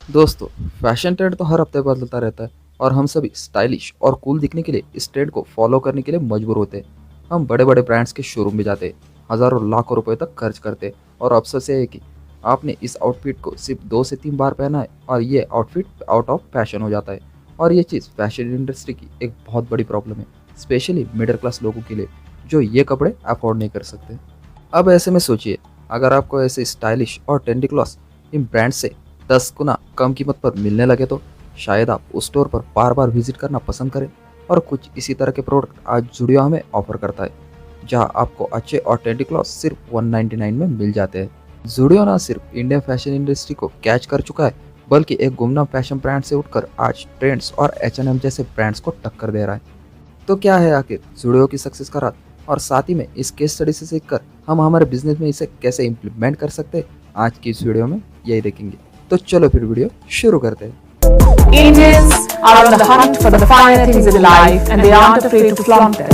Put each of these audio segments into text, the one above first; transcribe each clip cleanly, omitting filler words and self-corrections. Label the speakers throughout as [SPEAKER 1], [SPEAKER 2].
[SPEAKER 1] दोस्तों, fashion trend तो हर हफ्ते बदलता रहता है और हम सभी स्टाइलिश और कूल दिखने के लिए इस ट्रेंड को फॉलो करने के लिए मजबूर होते हैं। हम बड़े बड़े ब्रांड्स के शोरूम में जाते हैं, हजारों लाखों रुपए तक खर्च करते हैं और अफसोस ये है कि आपने इस आउटफिट को सिर्फ 2 से 3 बार पहना है और ये आउटफिट आउट ऑफ फैशन हो जाता है। और ये चीज़ फैशन इंडस्ट्री की एक बहुत बड़ी प्रॉब्लम है, स्पेशली मिडिल क्लास लोगों के लिए जो ये कपड़े अफोर्ड नहीं कर सकते। अब ऐसे में सोचिए, अगर आपको ऐसे स्टाइलिश और ट्रेंडी क्लॉथ्स इन ब्रांड से 10 गुना कम कीमत पर मिलने लगे तो शायद आप उस स्टोर पर बार बार विजिट करना पसंद करें। और कुछ इसी तरह के प्रोडक्ट आज जुडियो हमें ऑफर करता है, जहां आपको अच्छे और ट्रेंडी क्लॉथ्स सिर्फ 199 में मिल जाते हैं। जुडियो ना सिर्फ इंडियन फैशन इंडस्ट्री को कैच कर चुका है, बल्कि एक गुमनाम फैशन ब्रांड से उठकर आज ट्रेंड्स और H&M जैसे ब्रांड्स को टक्कर दे रहा है। तो क्या है आखिर जुडियो की सक्सेस का राज, और साथ ही में इस केस स्टडी से सीखकर हम हमारे बिजनेस में इसे कैसे इम्प्लीमेंट कर सकते हैं, आज की इस वीडियो में यही देखेंगे। तो चलो फिर वीडियो शुरू करते हैं।
[SPEAKER 2] Indians are on the hunt for the finer things in life and they aren't afraid to flaunt them.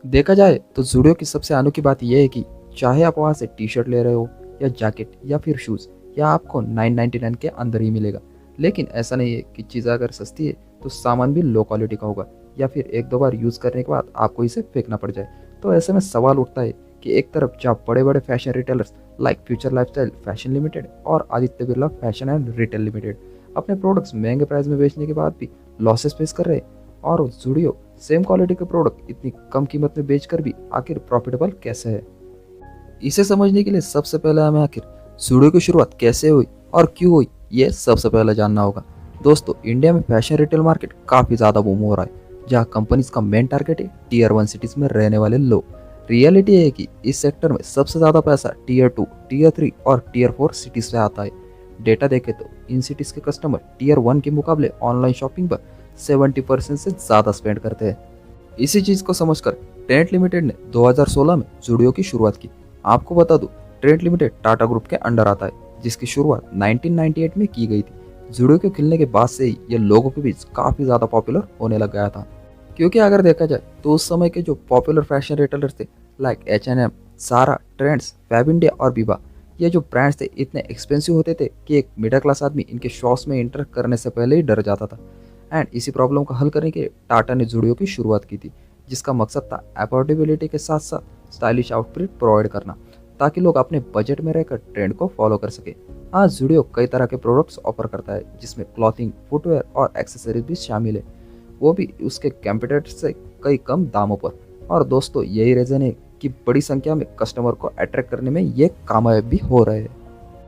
[SPEAKER 1] देखा जाए तो जुडियो की सबसे अनोखी बात यह है कि चाहे आप वहाँ से टी शर्ट ले रहे हो या जैकेट या फिर शूज़, या आपको 999 के अंदर ही मिलेगा। लेकिन ऐसा नहीं है कि चीज़ अगर सस्ती है तो सामान भी लो क्वालिटी का होगा या फिर एक दो बार यूज़ करने के बाद आपको इसे फेंकना पड़ जाए। तो ऐसे में सवाल उठता है कि एक तरफ जहाँ बड़े बड़े fashion retailers like future lifestyle fashion limited और Aditya Birla fashion and retail limited अपने प्रोडक्ट्स महंगे प्राइस में बेचने के बाद भी लॉसेस फेस कर रहे हैं, और जुडियो सेम क्वालिटी के प्रोडक्ट इतनी कम कीमत में बेचकर भी आखिर प्रॉफिटेबल कैसे है। इसे समझने के लिए सबसे पहले हमें आखिर जुडियो की शुरुआत कैसे हुई और क्यों हुई, ये सबसे पहले जानना होगा। दोस्तों, इंडिया में फैशन रिटेल मार्केट काफ़ी ज़्यादा बूम हो रहा है, जहाँ कंपनीज का मेन टारगेट है टीयर 1 सिटीज़ में रहने वाले लोग। रियलिटी है कि इस सेक्टर में सबसे ज़्यादा पैसा टीयर 2, टीयर 3 और टीयर 4 सिटीज़ से आता है। डेटा देखें तो इन सिटीज़ के कस्टमर टीयर 1 के मुकाबले ऑनलाइन शॉपिंग पर 70% से ज़्यादा स्पेंड करते हैं। इसी चीज़ को समझकर ट्रेंड लिमिटेड ने 2016 में जुडियो की शुरुआत की। आपको बता दूं, ट्रेंड लिमिटेड टाटा ग्रुप के अंडर आता है, जिसकी शुरुआत 1998 में की गई थी। जुडियो के खुलने के बाद से ही ये लोगों के बीच काफ़ी ज़्यादा पॉपुलर होने लग गया था, क्योंकि अगर देखा जाए तो उस समय के जो पॉपुलर फैशन रिटेलर्स थे लाइक H&M, सारा, ट्रेंड्स, फैब इंडिया और बीबा, ये जो ब्रांड्स थे इतने एक्सपेंसिव होते थे कि एक मिडिल क्लास आदमी इनके शॉप्स में इंटर करने से पहले ही डर जाता था। एंड इसी प्रॉब्लम को हल करने के लिए टाटा ने जुडियो की शुरुआत की थी, जिसका मकसद था अफोर्डेबिलिटी के साथ साथ स्टाइलिश आउटफिट प्रोवाइड करना, ताकि लोग अपने बजट में रहकर ट्रेंड को फॉलो कर सके। आज जुडियो कई तरह के प्रोडक्ट्स ऑफर करता है, जिसमें क्लॉथिंग, फुटवेयर और एक्सेसरीज भी शामिल है, वो भी उसके कंपटीटर से कई कम दामों पर। और दोस्तों, यही रीज़न है कि बड़ी संख्या में कस्टमर को अट्रैक्ट करने में ये कामयाब भी हो रहे हैं।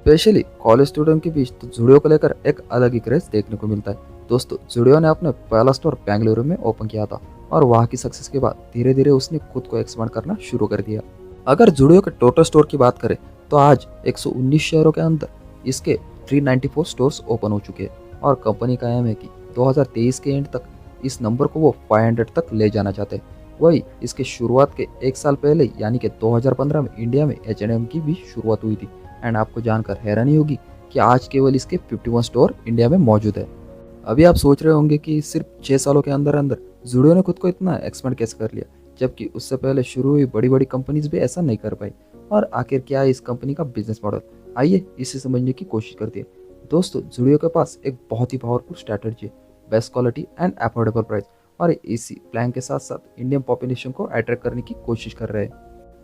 [SPEAKER 1] स्पेशली कॉलेज स्टूडेंट के बीच तो जुडियो को लेकर एक अलग ही क्रेज देखने को मिलता है। दोस्तों, जुडियो ने अपना पहला स्टोर बेंगलुरु में ओपन किया था और वहाँ की सक्सेस के बाद धीरे धीरे उसने खुद को एक्सपांड करना शुरू कर दिया। अगर जुडियो के टोटल स्टोर की बात करें तो आज 119 शहरों के अंदर इसके 394 स्टोर्स ओपन हो चुके हैं, और कंपनी का एम है कि 2023 के एंड तक इस नंबर को वो 500 तक ले जाना चाहते हैं। वही इसके शुरुआत के एक साल पहले यानी कि 2015 में इंडिया में H&M की भी शुरुआत हुई थी। एंड आपको जानकर हैरानी होगी कि आज केवल इसके 51 स्टोर इंडिया में मौजूद है। अभी आप सोच रहे होंगे कि सिर्फ 6 सालों के अंदर अंदर जुडियो ने खुद को इतना एक्सपेंड कैसे कर लिया, जबकि उससे पहले शुरू हुई बड़ी बड़ी कंपनीज भी ऐसा नहीं कर पाई। और आखिर क्या है इस कंपनी का बिजनेस मॉडल, आइए इसे समझने की कोशिश करते हैं। दोस्तों, जुडियो के पास एक बहुत ही पावरफुल स्ट्रैटेजी है, best quality and affordable price, और इसी प्लान के साथ साथ इंडियन पॉपुलेशन को अट्रैक्ट करने की कोशिश कर रहे हैं।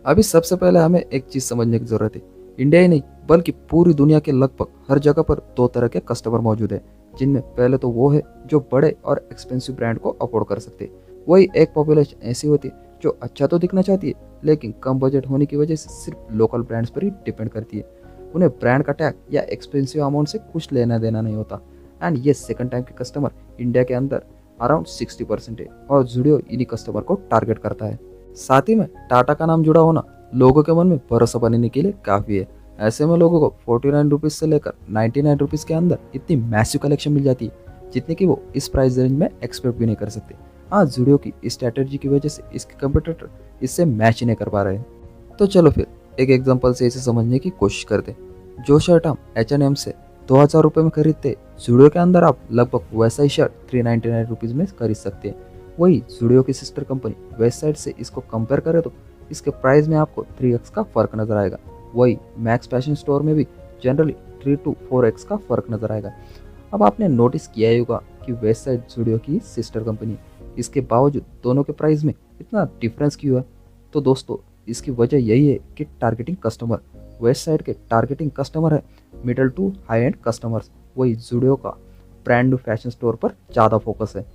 [SPEAKER 1] अभी सबसे पहले हमें एक चीज़ समझने की जरूरत है, इंडिया ही नहीं बल्कि पूरी दुनिया के लगभग हर जगह पर 2 तरह के कस्टमर मौजूद हैं, जिनमें पहले तो वो है जो बड़े और एक्सपेंसिव ब्रांड को अफोर्ड कर सकते हैं। वही एक पॉपुलेशन ऐसी होती है जो अच्छा तो दिखना चाहती है, लेकिन कम बजट होने की वजह से सिर्फ लोकल ब्रांड्स पर ही डिपेंड करती है। उन्हें ब्रांड का टैग या एक्सपेंसिव अमाउंट से कुछ लेना देना नहीं होता। एंड ये सेकंड टाइम के कस्टमर इंडिया के अंदर अराउंड 60% है, और जुडियो इन्हीं कस्टमर को टारगेट करता है। साथ ही में टाटा का नाम जुड़ा होना लोगों के मन में भरोसा बनाने के लिए काफ़ी है। ऐसे में लोगों को 49 रुपीज़ से लेकर 99 रुपीज़ के अंदर इतनी मैसिव कलेक्शन मिल जाती है, जितने कि वो इस प्राइस रेंज में एक्सपेक्ट भी नहीं कर सकते। आज जुडियो की इस स्ट्रैटेजी की वजह से इसके कंपटीटर इससे मैच ही नहीं कर पा रहे हैं। तो चलो फिर एक एग्जांपल से इसे समझने की कोशिश करते हैं। जो शर्ट हम H&M से 2000 रुपये में खरीदते, जुडियो के अंदर आप लगभग वैसा ही शर्ट 399 रुपीज़ में खरीद सकते हैं। वही जुडियो की सिस्टर कंपनी वेबसाइट से इसको कंपेयर करें तो इसके प्राइस में आपको 3x का फ़र्क नज़र आएगा। वही मैक्स फैशन स्टोर में भी जनरली 3 to 4x का फ़र्क नज़र आएगा। अब आपने नोटिस किया ही होगा कि वेस्ट साइड ज़ुडियो की सिस्टर कंपनी है, इसके बावजूद दोनों के प्राइस में इतना डिफरेंस क्यों है? तो दोस्तों, इसकी वजह यही है कि टारगेटिंग कस्टमर। वेस्ट साइड के टारगेटिंग कस्टमर है middle to high end customers, वही ज़ुडियो का ब्रांड न्यू फैशन स्टोर पर ज़्यादा फोकस है।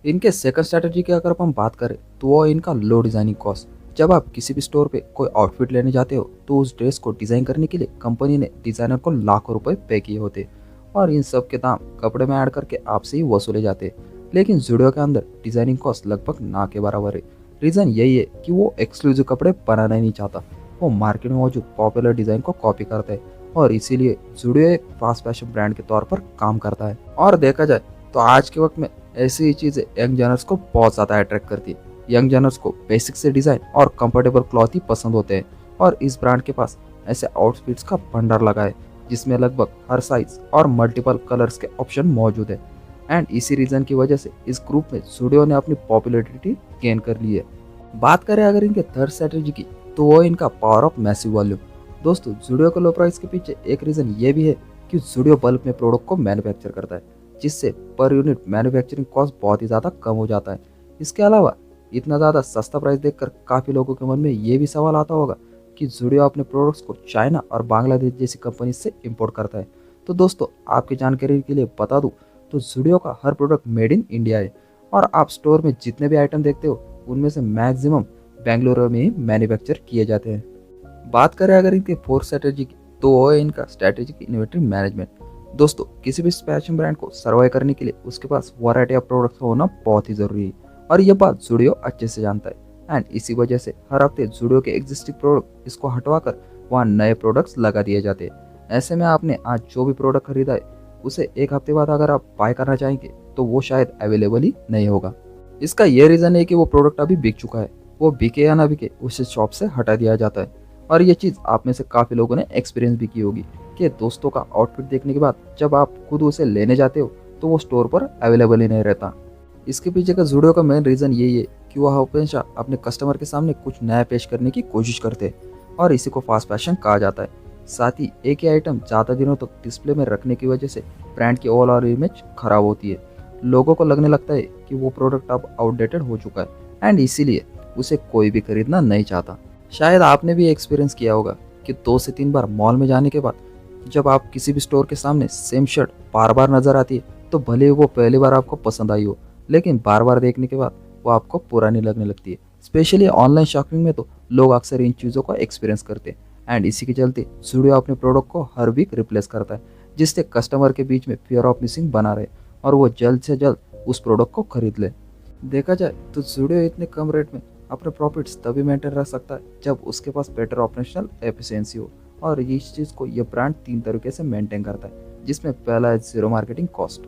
[SPEAKER 1] इनके सेकंड स्ट्रैटेजी की अगर हम बात करें तो वो इनका लो डिज़ाइनिंग कॉस्ट। जब आप किसी भी स्टोर पे कोई आउटफिट लेने जाते हो तो उस ड्रेस को डिज़ाइन करने के लिए कंपनी ने डिज़ाइनर को लाखों रुपए पे किए होते और इन सब के दाम कपड़े में ऐड करके आपसे ही वसूले जाते। लेकिन ज़ुडियो के अंदर डिज़ाइनिंग कॉस्ट लगभग ना के बराबर है। रीज़न यही है कि वो एक्सक्लूसिव कपड़े बनाना ही नहीं चाहता, वो मार्केट में मौजूद पॉपुलर डिज़ाइन को कॉपी करता है और इसीलिए ज़ुडियो एक फास्ट फैशन ब्रांड के तौर पर काम करता है। और देखा जाए तो आज के वक्त में ऐसी ही चीज़ें यंग जनर्स को बहुत ज़्यादा अट्रैक्ट करती है। यंग जनर्स को बेसिक से डिज़ाइन और कंफर्टेबल क्लॉथ ही पसंद होते हैं और इस ब्रांड के पास ऐसे आउटफिट्स का भंडार लगा है जिसमें लगभग हर साइज और मल्टीपल कलर्स के ऑप्शन मौजूद है। एंड इसी रीज़न की वजह से इस ग्रुप में ज़ुडियो ने अपनी पॉपुलैरिटी गेन कर ली है। बात करें अगर इनके थर्ड स्ट्रेटेजी की तो वो इनका पावर ऑफ मैसिव वॉल्यूम। दोस्तों, ज़ुडियो के लो प्राइस के पीछे एक रीज़न ये भी है कि ज़ुडियो बल्क में प्रोडक्ट को मैन्युफैक्चर करता है, जिससे पर यूनिट मैन्युफैक्चरिंग कॉस्ट बहुत ही ज़्यादा कम हो जाता है। इसके अलावा इतना ज़्यादा सस्ता प्राइस देखकर काफ़ी लोगों के मन में ये भी सवाल आता होगा कि ज़ुडियो अपने प्रोडक्ट्स को चाइना और बांग्लादेश जैसी कंपनी से इंपोर्ट करता है। तो दोस्तों, आपकी जानकारी के लिए बता दूं तो ज़ुडियो का हर प्रोडक्ट मेड इन इंडिया है और आप स्टोर में जितने भी आइटम देखते हो उनमें से मैक्सिमम बेंगलुरु में ही मैन्युफैक्चर किए जाते हैं। बात करें अगर इनके फोर्थ स्ट्रेटेजी की तो वो है इनका स्ट्रेटेजिक इन्वेंटरी मैनेजमेंट। दोस्तों, किसी भी फैशन ब्रांड को सर्वाइव करने के लिए उसके पास वैरायटी ऑफ प्रोडक्ट्स होना बहुत ही ज़रूरी है और ये बात ज़ुडियो अच्छे से जानता है। एंड इसी वजह से हर हफ्ते ज़ुडियो के एग्जिस्टिंग प्रोडक्ट इसको हटवाकर वहाँ नए प्रोडक्ट्स लगा दिए जाते हैं। ऐसे में आपने आज जो भी प्रोडक्ट खरीदा है उसे एक हफ्ते बाद अगर आप बाय करना चाहेंगे तो वो शायद अवेलेबल ही नहीं होगा। इसका ये रीज़न है कि वो प्रोडक्ट अभी बिक चुका है, वो बिके या ना बिके उसे शॉप से हटा दिया जाता है। और ये चीज़ आप में से काफ़ी लोगों ने एक्सपीरियंस भी की होगी कि दोस्तों का आउटफिट देखने के बाद जब आप खुद उसे लेने जाते हो तो वो स्टोर पर अवेलेबल ही नहीं रहता। इसके पीछे का ज़ुडियो का मेन रीज़न यही है कि वह हमेशा अपने कस्टमर के सामने कुछ नया पेश करने की कोशिश करते हैं और इसी को फास्ट फैशन कहा जाता है। साथ ही एक ही आइटम ज़्यादा दिनों तक डिस्प्ले में रखने की वजह से ब्रांड की ओवरऑल इमेज खराब होती है। लोगों को लगने लगता है कि वो प्रोडक्ट अब आउटडेटेड हो चुका है एंड इसीलिए उसे कोई भी खरीदना नहीं चाहता। शायद आपने भी एक्सपीरियंस किया होगा कि 2 से 3 बार मॉल में जाने के बाद जब आप किसी भी स्टोर के सामने सेम शर्ट बार बार नजर आती है तो भले ही वो पहली बार आपको पसंद आई हो, लेकिन बार बार देखने के बाद वो आपको पुरानी लगने लगती है। स्पेशली ऑनलाइन शॉपिंग में तो लोग अक्सर इन चीज़ों को एक्सपीरियंस करते हैं एंड इसी के चलते ज़ुडियो अपने प्रोडक्ट को हर वीक रिप्लेस करता है, जिससे कस्टमर के बीच में फियर ऑफ मिसिंग बना रहे और वो जल्द से जल्द उस प्रोडक्ट को खरीद ले। देखा जाए तो ज़ुडियो इतने कम रेट में अपने प्रॉफिट्स तभी मेंटेन रख सकता है जब उसके पास बेटर ऑपरेशनल एफिशिएंसी हो और इस चीज़ को ये ब्रांड 3 तरीके से मेंटेन करता है, जिसमें पहला है जीरो मार्केटिंग कॉस्ट।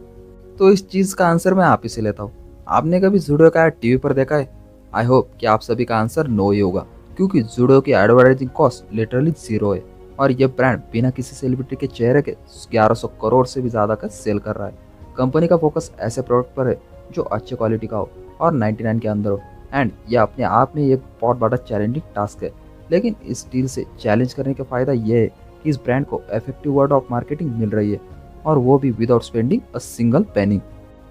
[SPEAKER 1] तो इस चीज़ का आंसर मैं आप ही से लेता हूँ। आपने कभी ज़ुडियो का ऐड टीवी पर देखा है? आई होप कि आप सभी का आंसर नो ही होगा, क्योंकि ज़ुडियो की एडवर्टाइजिंग कॉस्ट लिटरली जीरो है और ये ब्रांड बिना किसी सेलिब्रिटी के चेहरे के 1100 करोड़ से भी ज़्यादा का सेल कर रहा है। कंपनी का फोकस ऐसे प्रोडक्ट पर है जो अच्छे क्वालिटी का हो और 99 के अंदर हो एंड ये अपने आप में एक बहुत बड़ा चैलेंजिंग टास्क है। लेकिन इस डील से चैलेंज करने का फ़ायदा ये है कि इस ब्रांड को इफेक्टिव वर्ड ऑफ मार्केटिंग मिल रही है और वो भी without spending a single penny.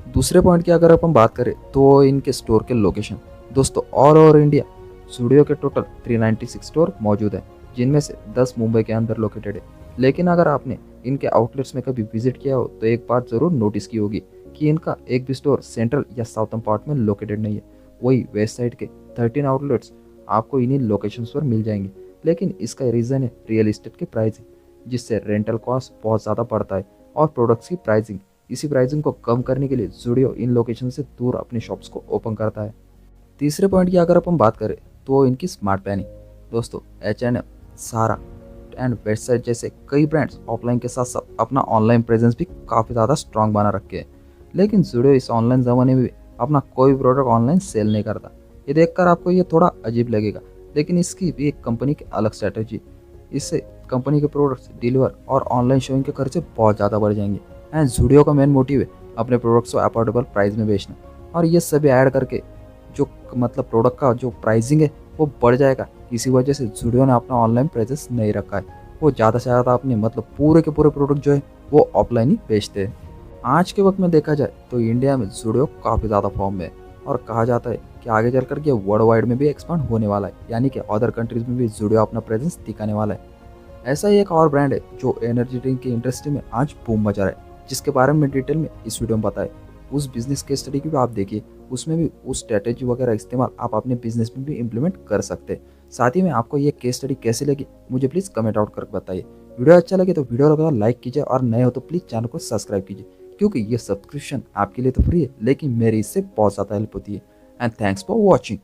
[SPEAKER 1] दूसरे पॉइंट की अगर अपन बात करें तो इनके स्टोर के लोकेशन। दोस्तों, ऑल ओवर इंडिया ज़ुडियो के टोटल 396 स्टोर मौजूद हैं, जिनमें से 10 मुंबई के अंदर लोकेटेड है। लेकिन अगर आपने इनके आउटलेट्स में कभी विजिट किया हो तो एक बात ज़रूर नोटिस की होगी कि इनका एक भी स्टोर सेंट्रल या साउथर्न पार्ट में लोकेटेड नहीं है। वही वेस्ट साइड के 13 आउटलेट्स आपको इन्हीं लोकेशंस पर मिल जाएंगे। लेकिन इसका रीज़न है रियल एस्टेट की प्राइसिंग, जिससे रेंटल कॉस्ट बहुत ज़्यादा बढ़ता है और प्रोडक्ट्स की प्राइसिंग। इसी प्राइसिंग को कम करने के लिए ज़ुडियो इन लोकेशन से दूर अपने शॉप्स को ओपन करता है। तीसरे पॉइंट की अगर अपन बात करें तो इनकी स्मार्ट प्लानिंग। दोस्तों, H&M, सारा एंड वेस्ट साइड जैसे कई ब्रांड्स ऑफलाइन के साथ साथ अपना ऑनलाइन प्रेजेंस भी काफ़ी ज़्यादा स्ट्रॉन्ग बना रखे हैं। लेकिन ज़ुडियो इस ऑनलाइन ज़माने में भी अपना कोई प्रोडक्ट ऑनलाइन सेल नहीं करता। ये देखकर आपको ये थोड़ा अजीब लगेगा, लेकिन इसकी भी एक कंपनी की अलग स्ट्रैटेजी। इससे कंपनी के प्रोडक्ट्स डिलीवर और ऑनलाइन शोइंग के खर्चे बहुत ज़्यादा बढ़ जाएंगे एंड ज़ुडियो का मेन मोटिव है अपने प्रोडक्ट्स को अफोर्डेबल प्राइस में बेचना और ये सभी ऐड करके जो मतलब प्रोडक्ट का जो प्राइसिंग है वो बढ़ जाएगा। इसी वजह से ज़ूडियो ने अपना ऑनलाइन प्रेजेंस नहीं रखा है। वो ज़्यादा से ज़्यादा अपने मतलब पूरे के पूरे प्रोडक्ट जो है वो ऑफलाइन ही बेचते हैं। आज के वक्त में देखा जाए तो इंडिया में ज़ूडियो काफ़ी ज़्यादा फॉर्म में है और कहा जाता है कि आगे चल कर के वर्ल्ड वाइड में भी एक्सपांड होने वाला है, यानी कि अदर कंट्रीज में भी ज़ूडियो अपना प्रेजेंस दिखाने वाला है। ऐसा ही एक और ब्रांड है जो एनर्जी ड्रिंक की इंडस्ट्री में आज बूम मचा रहा है, जिसके बारे में डिटेल में इस वीडियो में बताए। उस बिजनेस केस स्टडी की भी आप देखिए, उसमें भी उस स्ट्रेटेजी वगैरह इस्तेमाल आप अपने बिजनेस में भी इम्प्लीमेंट कर सकते हैं। साथ ही में आपको ये केस स्टडी कैसी लगी मुझे प्लीज़ कमेंट आउट करके बताइए। वीडियो अच्छा लगे तो वीडियो लगा लाइक कीजिए और नए हो तो प्लीज़ चैनल को सब्सक्राइब कीजिए, क्योंकि ये सब्सक्रिप्शन आपके लिए तो फ्री है लेकिन मेरी इससे बहुत ज़्यादा हेल्प होती है। And thanks for watching.